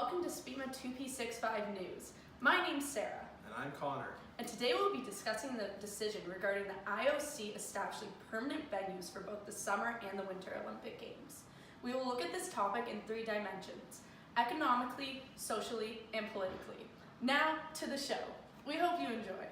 welcome to SPMA 2P65 News. My name's Sarah. And I'm Connor. And today we'll be discussing the decision regarding the IOC establishing permanent venues for both the Summer and the Winter Olympic Games. We will look at this topic in three dimensions: economically, socially, and politically. Now to the show. We hope you enjoy.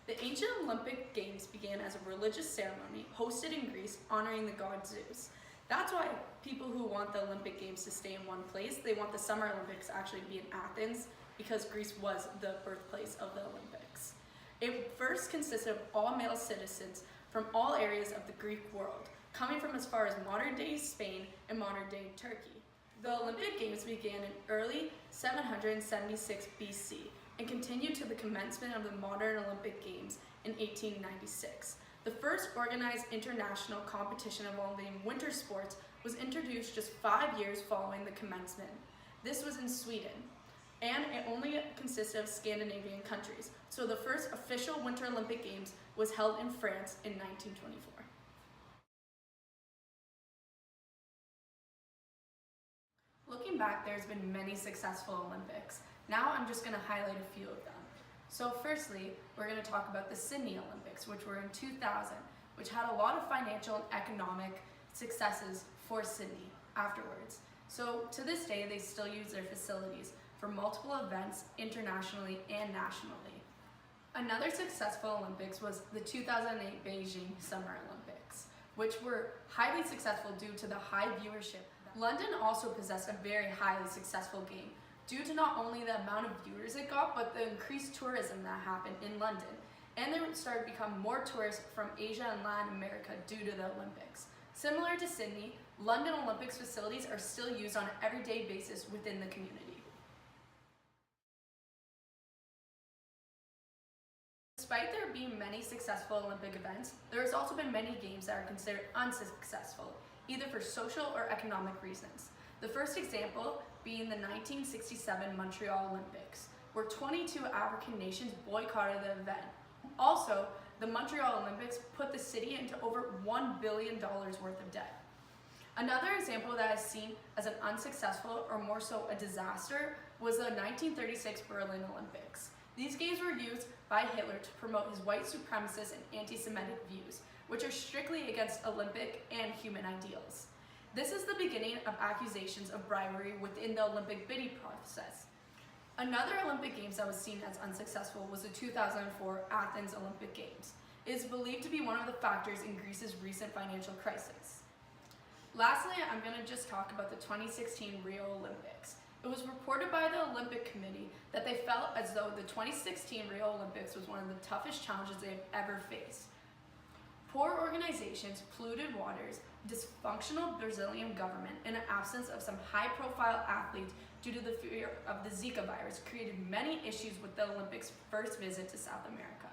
The ancient Olympic Games began as a religious ceremony hosted in Greece honoring the god Zeus. That's why people who want the Olympic Games to stay in one place, they want the Summer Olympics to actually be in Athens, because Greece was the birthplace of the Olympics. It first consisted of all male citizens from all areas of the Greek world, coming from as far as modern-day Spain and modern-day Turkey. The Olympic Games began in early 776 BC and continued to the commencement of the modern Olympic Games in 1896. The first organized international competition involving winter sports was introduced just 5 years following the commencement. This was in Sweden, and it only consisted of Scandinavian countries. So the first official Winter Olympic Games was held in France in 1924. Looking back, there's been many successful Olympics. Now I'm just going to highlight a few of them. So firstly, we're going to talk about the Sydney Olympics, which were in 2000, which had a lot of financial and economic successes for Sydney afterwards. So to this day, they still use their facilities for multiple events internationally and nationally. Another successful Olympics was the 2008 Beijing Summer Olympics, which were highly successful due to the high viewership. London also possessed a very highly successful game, due to not only the amount of viewers it got, but the increased tourism that happened in London. And there started to become more tourists from Asia and Latin America due to the Olympics. Similar to Sydney, London Olympics facilities are still used on an everyday basis within the community. Despite there being many successful Olympic events, there has also been many games that are considered unsuccessful, either for social or economic reasons. The first example being the 1967 Montreal Olympics, where 22 African nations boycotted the event. Also, the Montreal Olympics put the city into over $1 billion worth of debt. Another example that is seen as an unsuccessful, or more so a disaster, was the 1936 Berlin Olympics. These games were used by Hitler to promote his white supremacist and anti-Semitic views, which are strictly against Olympic and human ideals. This is the beginning of accusations of bribery within the Olympic bidding process. Another Olympic Games that was seen as unsuccessful was the 2004 Athens Olympic Games. It is believed to be one of the factors in Greece's recent financial crisis. Lastly, I'm going to just talk about the 2016 Rio Olympics. It was reported by the Olympic Committee that they felt as though the 2016 Rio Olympics was one of the toughest challenges they've ever faced. Poor organizations, polluted waters, dysfunctional Brazilian government, and an absence of some high-profile athletes due to the fear of the Zika virus created many issues with the Olympics' first visit to South America.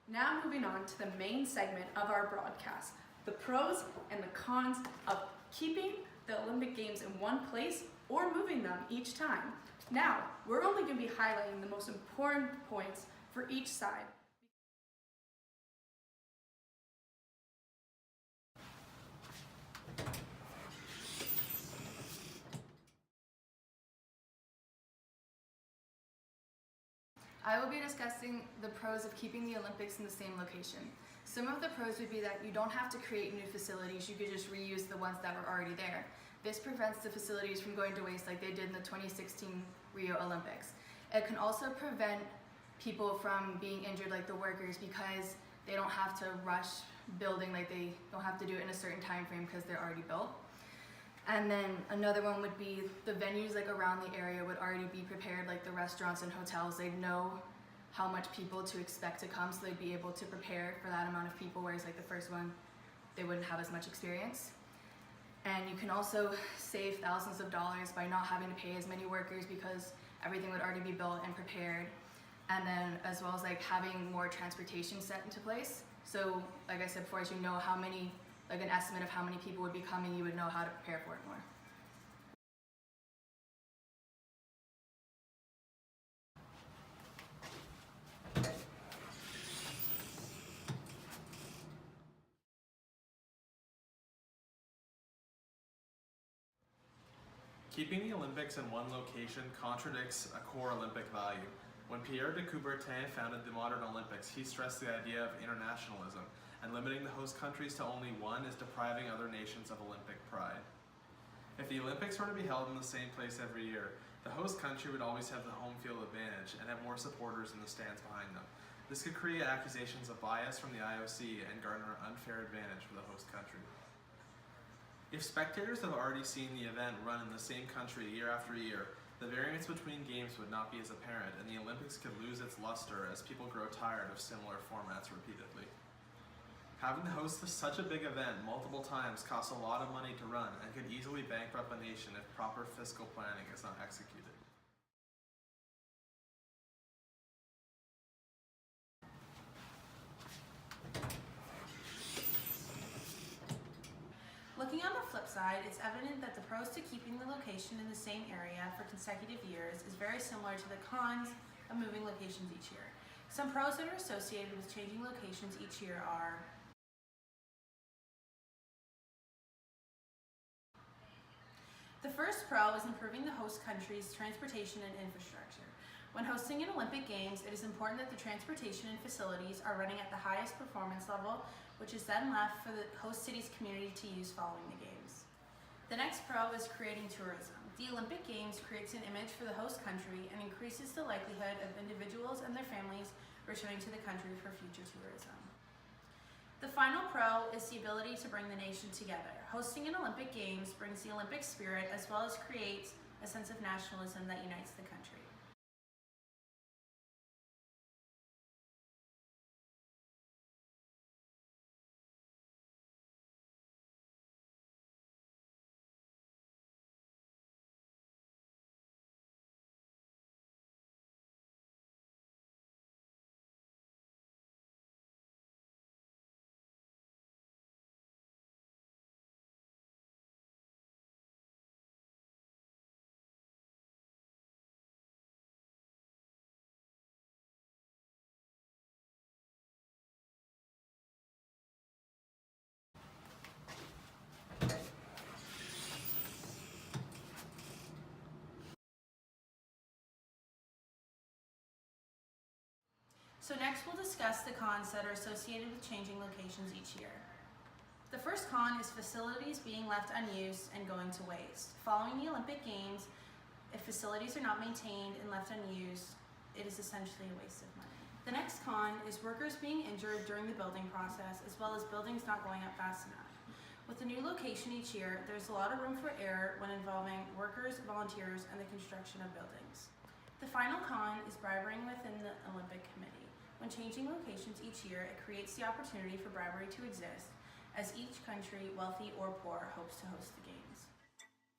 Now moving on to the main segment of our broadcast, the pros and the cons of keeping the Olympic Games in one place or moving them each time. Now, we're only going to be highlighting the most important points for each side. I will be discussing the pros of keeping the Olympics in the same location. Some of the pros would be that you don't have to create new facilities, you could just reuse the ones that were already there. This prevents the facilities from going to waste like they did in the 2016 Rio Olympics. It can also prevent people from being injured, like the workers, because they don't have to rush building, like they don't have to do it in a certain time frame because they're already built. And then another one would be the venues like around the area would already be prepared, like the restaurants and hotels. They'd know how much people to expect to come, so they'd be able to prepare for that amount of people, whereas like the first one, they wouldn't have as much experience. And you can also save thousands of dollars by not having to pay as many workers because everything would already be built and prepared. And then as well as like having more transportation set into place. So like I said before, as you know how many, like an estimate of how many people would be coming, you would know how to prepare for it more. Keeping the Olympics in one location contradicts a core Olympic value. When Pierre de Coubertin founded the modern Olympics, he stressed the idea of internationalism, and limiting the host countries to only one is depriving other nations of Olympic pride. If the Olympics were to be held in the same place every year, the host country would always have the home field advantage and have more supporters in the stands behind them. This could create accusations of bias from the IOC and garner an unfair advantage for the host country. If spectators have already seen the event run in the same country year after year, the variance between games would not be as apparent, and the Olympics could lose its luster as people grow tired of similar formats repeatedly. Having to host such a big event multiple times costs a lot of money to run and could easily bankrupt a nation if proper fiscal planning is not executed. Looking on the flip side, it's evident that the pros to keeping the location in the same area for consecutive years is very similar to the cons of moving locations each year. Some pros that are associated with changing locations each year are the first pro is improving the host country's transportation and infrastructure. When hosting an Olympic Games, it is important that the transportation and facilities are running at the highest performance level, which is then left for the host city's community to use following the Games. The next pro is creating tourism. The Olympic Games creates an image for the host country and increases the likelihood of individuals and their families returning to the country for future tourism. The final pro is the ability to bring the nation together. Hosting an Olympic Games brings the Olympic spirit as well as creates a sense of nationalism that unites the country. So next we'll discuss the cons that are associated with changing locations each year. The first con is facilities being left unused and going to waste. Following the Olympic Games, if facilities are not maintained and left unused, it is essentially a waste of money. The next con is workers being injured during the building process, as well as buildings not going up fast enough. With a new location each year, there's a lot of room for error when involving workers, volunteers, and the construction of buildings. The final con is bribery within the Olympic Committee. When changing locations each year, it creates the opportunity for bribery to exist, as each country, wealthy or poor, hopes to host the Games.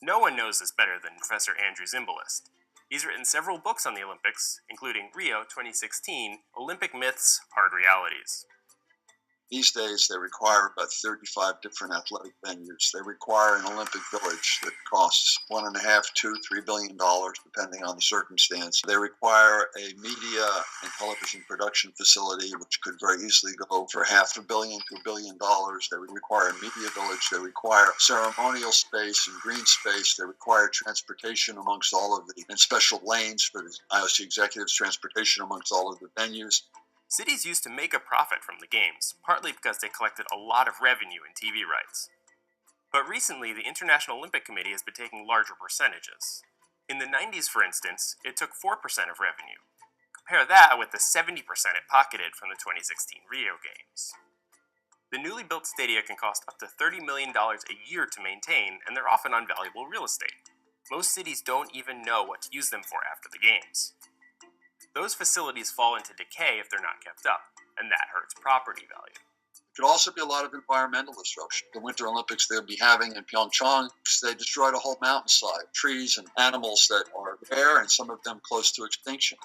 No one knows this better than Professor Andrew Zimbalist. He's written several books on the Olympics, including Rio 2016, Olympic Myths, Hard Realities. These days, they require about 35 different athletic venues. They require an Olympic village that costs $1.5, $2, $3 billion, depending on the circumstance. They require a media and television production facility, which could very easily go for $500 million to $1 billion. They would require a media village. They require ceremonial space and green space. They require transportation amongst all of and special lanes for the IOC executives, transportation amongst all of the venues. Cities used to make a profit from the games, partly because they collected a lot of revenue in TV rights. But recently, the International Olympic Committee has been taking larger percentages. In the 90s, for instance, it took 4% of revenue. Compare that with the 70% it pocketed from the 2016 Rio Games. The newly built stadia can cost up to $30 million a year to maintain, and they're often on valuable real estate. Most cities don't even know what to use them for after the games. Those facilities fall into decay if they're not kept up, and that hurts property value. It could also be a lot of environmental disruption. The Winter Olympics they'll be having in Pyeongchang, they destroyed a whole mountainside, trees and animals that are rare and some of them close to extinction.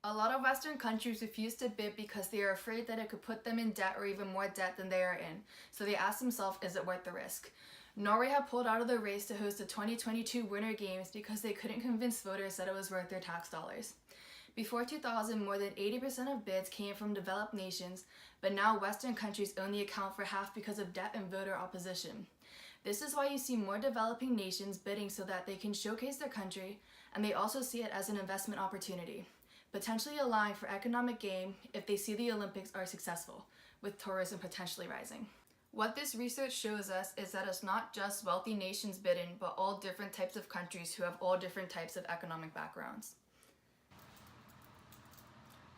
A lot of Western countries refuse to bid because they are afraid that it could put them in debt or even more debt than they are in, so they ask themselves, is it worth the risk? Norway had pulled out of the race to host the 2022 Winter Games because they couldn't convince voters that it was worth their tax dollars. Before 2000, more than 80% of bids came from developed nations, but now Western countries only account for half because of debt and voter opposition. This is why you see more developing nations bidding so that they can showcase their country, and they also see it as an investment opportunity, potentially allowing for economic gain if they see the Olympics are successful, with tourism potentially rising. What this research shows us is that it's not just wealthy nations bidding, but all different types of countries who have all different types of economic backgrounds.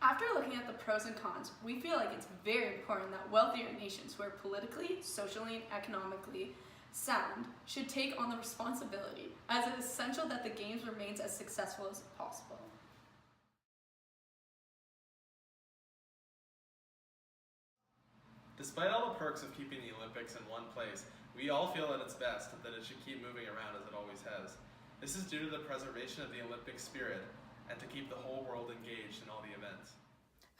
After looking at the pros and cons, we feel like it's very important that wealthier nations who are politically, socially, and economically sound should take on the responsibility, as it is essential that the Games remains as successful as possible. Despite all the perks of keeping the Olympics in one place, we all feel at its best that it should keep moving around as it always has. This is due to the preservation of the Olympic spirit and to keep the whole world engaged in all the events.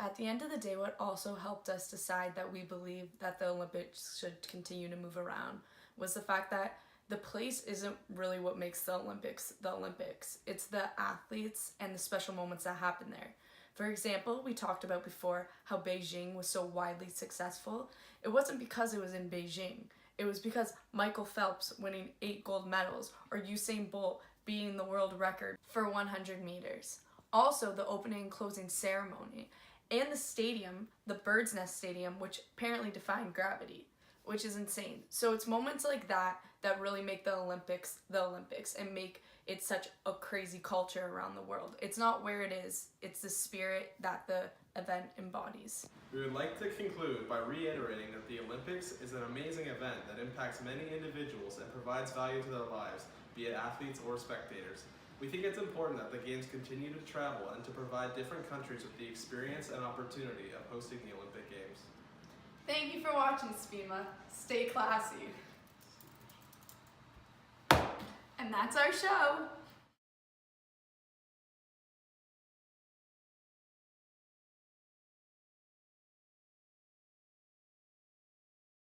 At the end of the day, what also helped us decide that we believe that the Olympics should continue to move around was the fact that the place isn't really what makes the Olympics the Olympics. It's the athletes and the special moments that happen there. For example, we talked about before how Beijing was so widely successful. It wasn't because it was in Beijing. It was because Michael Phelps winning 8 gold medals or Usain Bolt beating the world record for 100 meters. Also, the opening and closing ceremony and the stadium, the Bird's Nest Stadium, which apparently defied gravity, which is insane. So it's moments like that that really make the Olympics and make it such a crazy culture around the world. It's not where it is, it's the spirit that the event embodies. We would like to conclude by reiterating that the Olympics is an amazing event that impacts many individuals and provides value to their lives, be it athletes or spectators. We think it's important that the Games continue to travel and to provide different countries with the experience and opportunity of hosting the Olympic Games. Thank you for watching, SPMA. Stay classy. And that's our show.